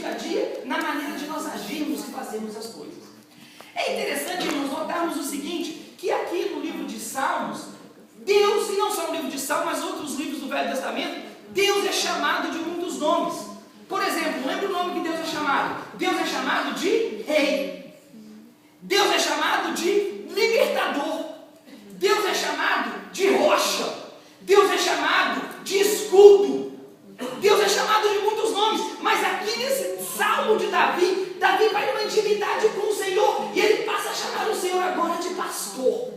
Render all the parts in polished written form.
dia a dia, na maneira de nós agirmos e fazermos as coisas. É interessante, irmãos, notarmos o seguinte, que aqui no livro de Salmos, Deus, e não só no livro de Salmos, mas outros livros do Velho Testamento, Deus é chamado de muitos nomes. Por exemplo, lembra o nome que Deus é chamado? Deus é chamado de Rei. Deus é chamado de Libertador. Deus é chamado de Rocha. Deus é chamado de Escudo. Deus é chamado de muitos nomes. Mas aqui nesse Salmo de Davi, Davi vai numa intimidade com o Senhor e ele passa a chamar o Senhor agora de pastor.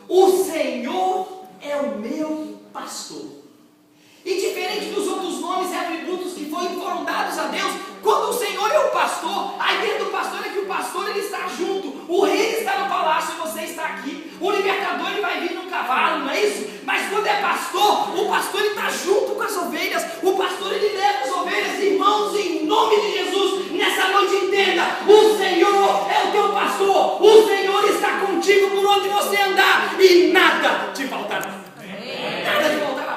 O Senhor é o meu pastor. E diferente dos outros nomes e atributos que foram dados a Deus, quando o Senhor é o pastor, a ideia do pastor é que o pastor ele está junto, o rei está no palácio e você está aqui, o libertador ele vai vir num cavalo, não é isso? Mas quando é pastor, o pastor ele está junto com as ovelhas, o pastor ele leva as ovelhas, irmãos, em nome de Jesus, nessa noite entenda, o Senhor é o teu pastor, o Senhor está contigo por onde você andar e nada te faltará. Nada te faltará.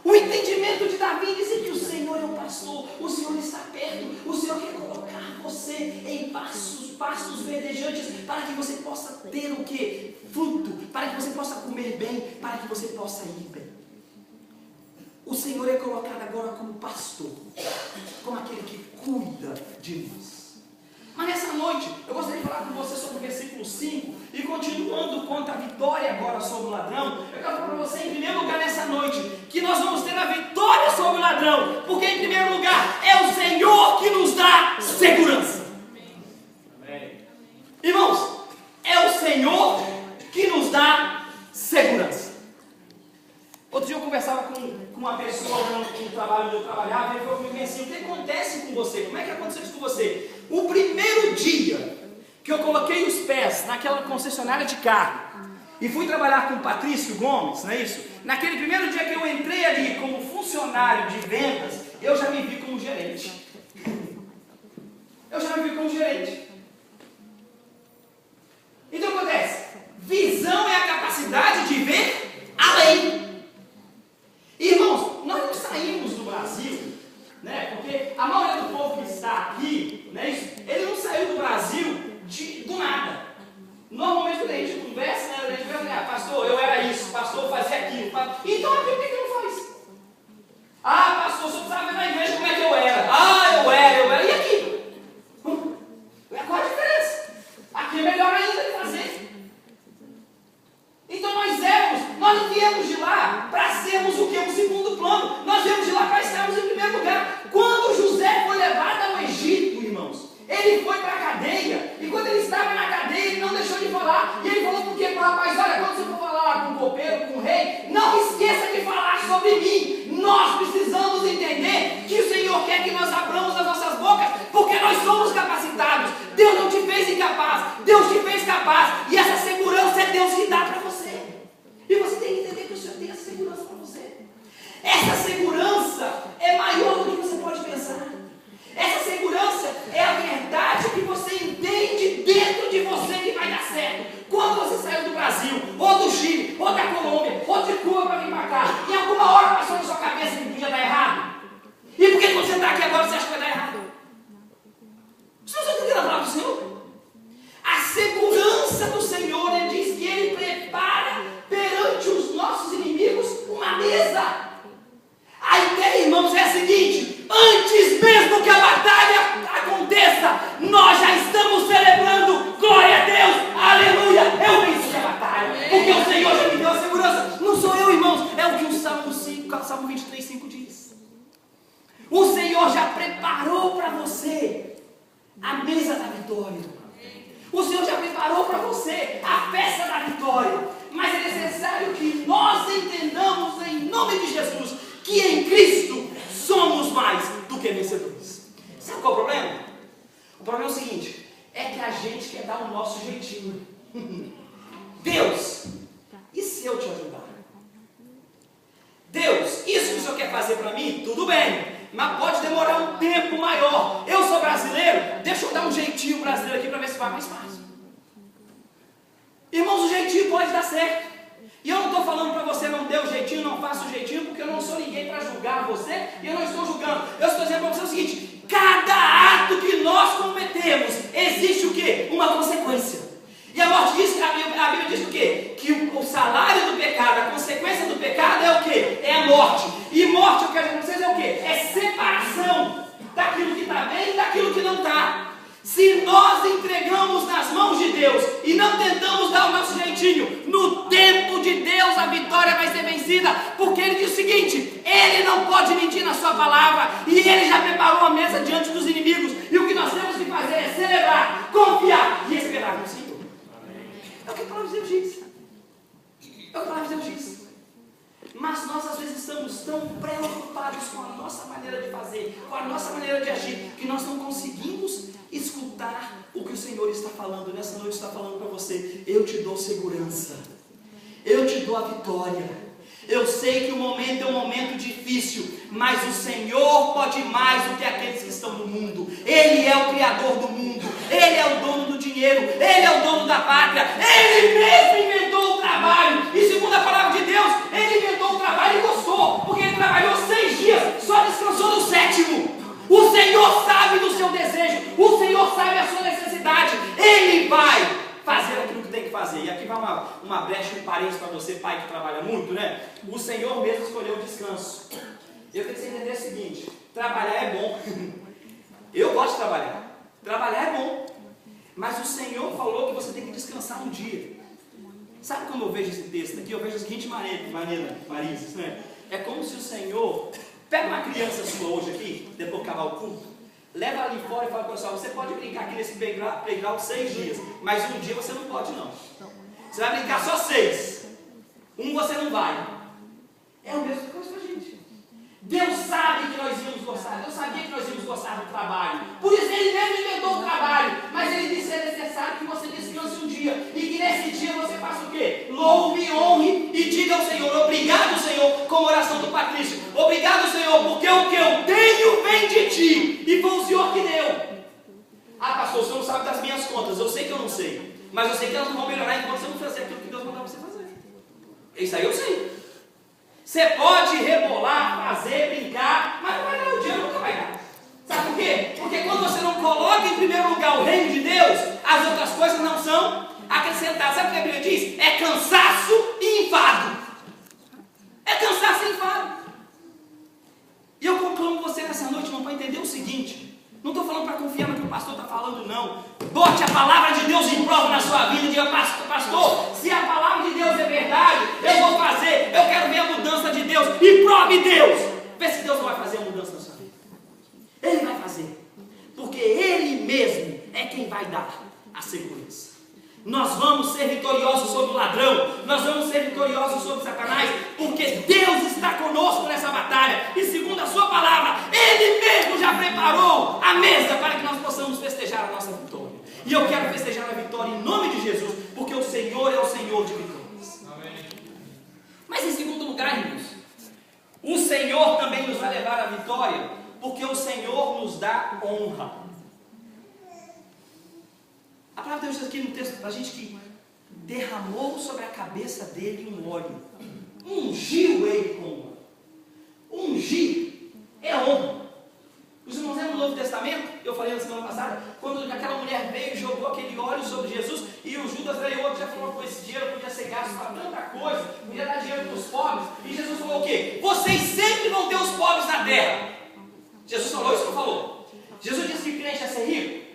O entendimento de Davi diz que o Senhor é o pastor, o Senhor está perto, o Senhor quer colocar você em pastos verdejantes, para que você possa ter o que? Fruto, para que você possa comer bem, para que você possa ir bem. O Senhor é colocado agora como pastor, como aquele que cuida de nós. Mas nessa noite, eu gostaria de falar com você sobre o versículo 5, e continuando quanto à vitória agora sobre o ladrão, eu quero falar para você, em primeiro lugar, nessa noite, que nós vamos ter a vitória sobre o ladrão, porque em primeiro lugar, é o Senhor que nos dá segurança. Amém. Irmãos, é o Senhor que nos dá segurança. Outro dia eu conversava com uma pessoa no trabalho onde eu trabalhava, e ele falou comigo assim: o que acontece com você? Como é que aconteceu isso com você? O primeiro dia que eu coloquei os pés naquela concessionária de carro e fui trabalhar com o Patrício Gomes, não é isso? Naquele primeiro dia que eu entrei ali como funcionário de vendas, eu já me vi como gerente. Eu já me vi como gerente. Então o que acontece? Visão é a capacidade de ver além. Irmãos, nós não saímos do Brasil, né? Porque a maioria do povo que está aqui, né, ele não saiu do Brasil do nada. Normalmente quando a gente conversa, né, a gente vai pastor, eu era isso, pastor, fazia aquilo. Então aqui o que ele não faz? Ah, pastor, você precisava ver na igreja como é que eu era. Ah, eu era. E aqui? Qual a diferença? Aqui é melhor ainda de fazer. Então nós não viemos de lá para sermos o que? Um segundo plano. Nós viemos de lá para estarmos em primeiro lugar. Quando José foi levado ao Egito, irmãos, ele foi para a cadeia, e quando ele estava na cadeia, ele não deixou de falar, e ele falou por quê? Rapaz, olha, quando você for falar lá com o copeiro, com o rei, não esqueça de falar sobre mim. Nós precisamos entender que o Senhor quer que nós abramos as nossas bocas, porque nós somos capacitados. Deus não te fez incapaz, Deus te fez capaz, e essa segurança é Deus que dá para você. E você tem que entender que o Senhor tem essa segurança para você. Essa segurança é maior do que você pode pensar. Essa segurança é a verdade que você entende dentro de você que vai dar certo. Quando você saiu do Brasil, ou do Chile, ou da Colômbia, ou de Cuba para vir para cá, em alguma hora passou na sua cabeça que podia dar errado? E por que quando você está aqui agora você acha que vai dar errado? Você não está entendendo a palavra do Senhor? A segurança do Senhor, ele diz que ele prepara perante os nossos inimigos uma mesa. A ideia, irmãos, é a seguinte: antes mesmo que a batalha aconteça, nós já estamos celebrando, glória a Deus, aleluia, eu venci a batalha, porque o Senhor já me deu a segurança. Não sou eu, irmãos, é o que o Salmo 23:5 diz. O Senhor já preparou para você a mesa da vitória. O Senhor já preparou para você a festa da vitória. Mas é necessário que nós entendamos, em nome de Jesus, que em Cristo somos mais do que vencedores. Sabe qual é o problema? O problema é o seguinte: é que a gente quer dar o nosso jeitinho. Deus, e se eu te ajudar? Deus, isso que o Senhor quer fazer para mim, tudo bem, mas pode demorar um tempo maior. Eu sou brasileiro, deixa eu dar um jeitinho brasileiro aqui para ver se vai mais fácil. Irmãos, o jeitinho pode dar certo. E eu não estou falando para você não dê o jeitinho, não faça o jeitinho, porque eu não sou ninguém para julgar você, e eu não estou julgando. Eu estou dizendo para você o seguinte: cada ato que nós cometemos, existe o quê? Uma consequência. E a morte diz, a Bíblia diz o quê? Que o salário do pecado, a consequência do pecado é o quê? É a morte. E morte, eu quero dizer para vocês, é o quê? É separação daquilo que está bem e daquilo que não está. Se nós entregamos nas mãos de Deus e não tentamos dar o nosso jeitinho, no tempo de Deus a vitória vai ser vencida, porque Ele diz o seguinte: Ele não pode mentir na sua palavra, e Ele já preparou a mesa diante dos inimigos, e o que nós temos que fazer é celebrar, confiar e esperar no Senhor. É o que a palavra de Deus diz. É o que a palavra de Deus diz. Mas nós às vezes estamos tão preocupados com a nossa maneira de fazer, com a nossa maneira de agir, que nós não conseguimos escutar o que o Senhor está falando. Nessa noite está falando para você: eu te dou segurança, eu te dou a vitória. Eu sei que o momento é um momento difícil, mas o Senhor pode mais do que aqueles que estão no mundo. Ele é o Criador do mundo, Ele é o dono do dinheiro, Ele é o dono da pátria, Ele mesmo inventou o trabalho. E segundo a palavra de Deus, Ele inventou o trabalho e gostou, porque Ele trabalhou 6 dias, só descansou no 7º. O Senhor sabe do seu desejo, o Senhor sabe a sua necessidade, Ele vai fazer aquilo que tem que fazer. E aqui vai uma brecha, um parênteses para você, pai que trabalha muito, né? O Senhor mesmo escolheu o descanso. Eu quero que você entender o seguinte: trabalhar é bom. Eu gosto de trabalhar. Trabalhar é bom. Mas o Senhor falou que você tem que descansar um dia. Sabe como eu vejo esse texto aqui? Eu vejo da seguinte maneira, Marises, né? É como se o Senhor pega uma criança sua hoje aqui, depois que acabar o culto, leva ali fora e fala: pessoal, você pode brincar aqui nesse playground 6 dias, mas um dia você não pode não. Você vai brincar só 6. Um você não vai. É a mesma coisa com a gente. Deus sabe que nós íamos gostar. Deus sabia que nós íamos gostar do trabalho. Por isso Ele mesmo inventou o trabalho. Mas Ele disse que é necessário que você descanse um dia. E que nesse dia você faça o quê? Louve, honre e diga ao Senhor: obrigado, Senhor, como oração do Patrício. Obrigado, Senhor, porque o que eu tenho vem de Ti. E foi o Senhor que deu. Ah, pastor, o Senhor não sabe das minhas contas. Eu sei que eu não sei. Mas eu sei que elas não vão melhorar enquanto você não fazer aquilo que Deus mandou você fazer. Isso aí eu sei. Você pode rebolar, fazer, brincar, mas não vai dar, o dinheiro nunca vai dar. Sabe por quê? Porque quando você não coloca em primeiro lugar o reino de Deus, as outras coisas não são acrescentadas. Sabe o que a Bíblia diz? É cansaço e enfado. É cansaço e enfado. E eu conclamo você nessa noite, irmão, para entender o seguinte: não estou falando para confiar no que o pastor está falando, não. Bote a palavra de Deus em prova na sua vida e diga: pastor, se a palavra de Deus é verdade, eu vou fazer, eu quero ver a mudança de Deus. E prove Deus. Vê se Deus não vai fazer a mudança na sua vida. Ele vai fazer, porque Ele mesmo é quem vai dar a segurança. Nós vamos ser vitoriosos sobre o ladrão, nós vamos ser vitoriosos sobre Satanás, porque Deus está conosco nessa batalha, e segundo a sua palavra, Ele mesmo já preparou a mesa para que nós possamos festejar a nossa vitória. E eu quero festejar a vitória em nome de Jesus, porque o Senhor é o Senhor de vitórias. Amém. Mas em segundo lugar, irmãos, o Senhor também nos vai levar à vitória, porque o Senhor nos dá honra. A palavra de Deus diz aqui no texto para a gente que derramou sobre a cabeça dele um óleo, ungiu ele com honra. Ungir é honra. Os irmãos lembram do Novo Testamento? Eu falei na semana passada, quando aquela mulher veio e jogou aquele óleo sobre Jesus, e o Judas veio outro, já falou: com esse dinheiro podia ser gasto para tanta coisa, podia dar dinheiro para os pobres. E Jesus falou o quê? Vocês sempre vão ter os pobres na terra. Jesus falou isso ou não falou? Jesus disse que crente é ser rico?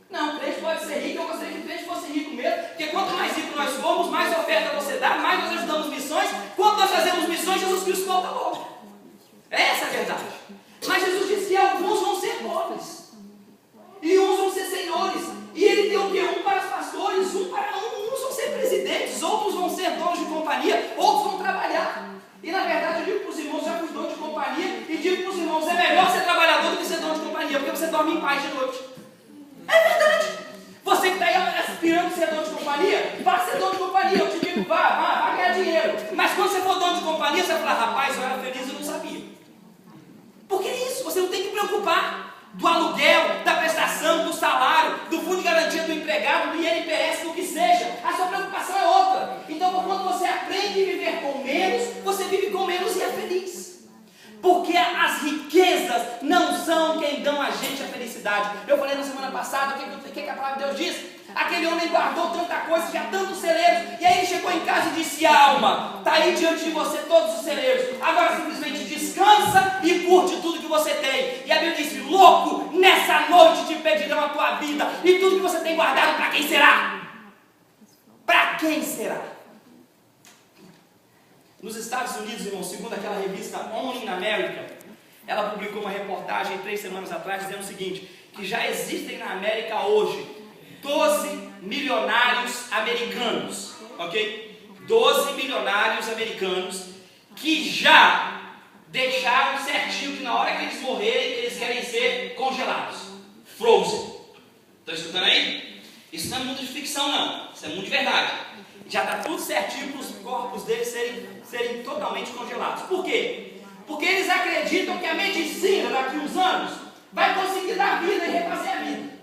Não, crente pode ser rico. Eu gostaria que o crente fosse rico mesmo, porque quanto mais rico nós formos, mais oferta você dá, mais nós ajudamos missões. Quando nós fazemos missões, Jesus Cristo volta logo. Essa é a verdade. Mas Jesus disse que alguns vão ser pobres e uns vão ser senhores, e Ele deu o quê? Um para os pastores, uns vão ser presidentes, outros vão ser donos de companhia, outros vão trabalhar. E na verdade eu digo para os irmãos: já fui dono de companhia, e digo para os irmãos: é melhor ser trabalhador do que ser dono de companhia, porque você dorme em paz de noite. É verdade. Você que está aí aspirando a ser dono de companhia, vá ser dono de companhia. Eu te digo: vá ganhar dinheiro. Mas quando você for dono de companhia, você vai falar: rapaz, eu era feliz e não sabia. Porque é isso, você não tem que preocupar do aluguel, da prestação, do salário, do fundo de garantia do empregado, do INPS, do que seja. A sua preocupação é outra. Então, quando você aprende a viver com menos, você vive com menos e é feliz. Porque as riquezas não são quem dão a gente a felicidade. Eu falei na semana passada, o que a palavra de Deus diz? Aquele homem guardou tanta coisa, tinha tantos celeiros, e aí ele chegou em casa e disse: alma, está aí diante de você todos os celeiros, agora simplesmente descansa e curte tudo que você tem. E a Bíblia diz: louco, nessa noite te pedirão a tua vida, e tudo que você tem guardado, para quem será? Para quem será? Nos Estados Unidos, irmão, segundo aquela revista Only in America, ela publicou uma reportagem 3 semanas atrás dizendo o seguinte: que já existem na América hoje 12 milionários americanos, ok? 12 milionários americanos que já deixaram certinho que na hora que eles morrerem, eles querem ser congelados. Frozen. Estão escutando aí? Isso não é mundo de ficção, não. Isso é mundo de verdade. Já está tudo certinho para os corpos deles serem totalmente congelados. Por quê? Porque eles acreditam que a medicina daqui a uns anos vai conseguir dar vida e refazer a vida.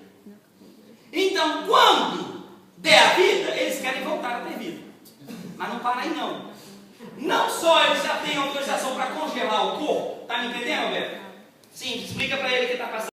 Então, quando der a vida, eles querem voltar a ter vida. Mas não para aí não. Não só eles já têm autorização para congelar o corpo. Está me entendendo, Alberto? Sim, explica para ele que está passando.